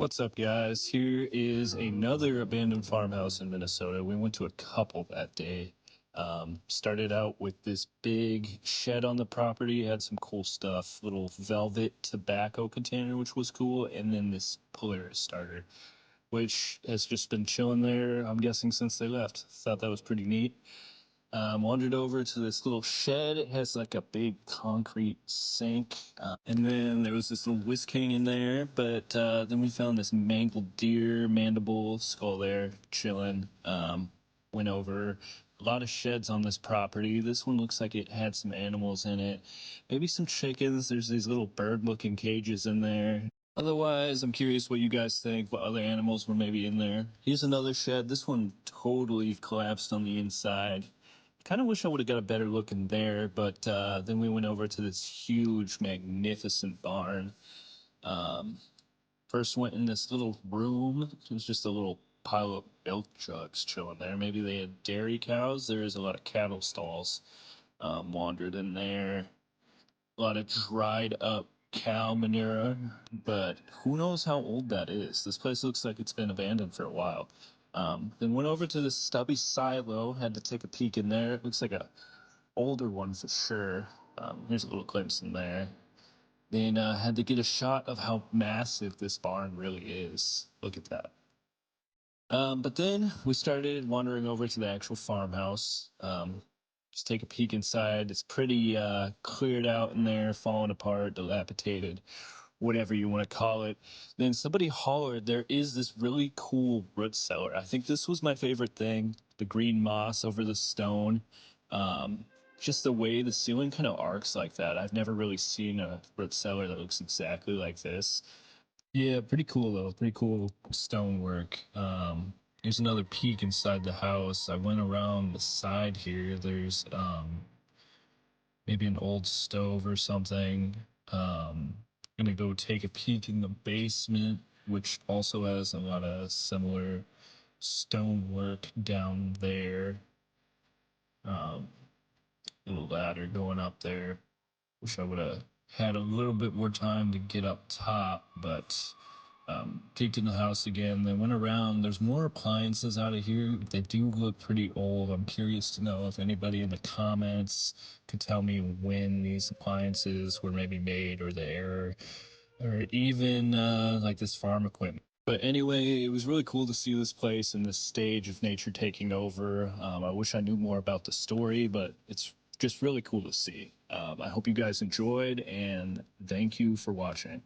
What's up, guys? Here is another abandoned farmhouse in Minnesota. We went to a couple that day. Started out with this big shed on the property, had some cool stuff, little velvet tobacco container, which was cool, and then this Polaris starter, which has just been chilling there, I'm guessing, since they left. Thought that was pretty neat. Wandered over to this little shed. It has like a big concrete sink. And then there was this little whisk king in there. But then we found this mangled deer mandible skull there chilling. Went over a lot of sheds on this property. This one looks like it had some animals in it. Maybe some chickens. There's these little bird looking cages in there. Otherwise, I'm curious what you guys think, what other animals were maybe in there. Here's another shed. This one totally collapsed on the inside. Kind of wish I would have got a better look in there, but then we went over to this huge, magnificent barn. Um, First went in this little room. It was just a little pile of milk jugs chilling there. Maybe they had dairy cows. There is a lot of cattle stalls. Wandered in there. A lot of dried up cow manure, but who knows how old that is. This place looks like it's been abandoned for a while. Then went over to this stubby silo, had to take a peek in there. It looks like a older one for sure. Here's a little glimpse in there. Then had to get a shot of how massive this barn really is. Look at that. But then we started wandering over to the actual farmhouse. Just take a peek inside. It's pretty cleared out in there, falling apart, dilapidated, whatever you want to call it. Then somebody hollered, there is this really cool root cellar. I think this was my favorite thing, the green moss over the stone. Um, just the way the ceiling kind of arcs like that. I've never really seen a root cellar that looks exactly like this. Yeah, pretty cool though. Pretty cool stonework. Here's another peek inside the house. I went around the side here. There's maybe an old stove or something. Gonna go take a peek in the basement, which also has a lot of similar stonework down there. Um, Little ladder going up there. Wish I would have had a little bit more time to get up top, but peeked in the house again. Then went around. There's more appliances out of here. They do look pretty old. I'm curious to know if anybody in the comments could tell me when these appliances were maybe made or the error, or even like this farm equipment. But anyway, it was really cool to see this place and this stage of nature taking over. I wish I knew more about the story, but it's just really cool to see. I hope you guys enjoyed, and thank you for watching.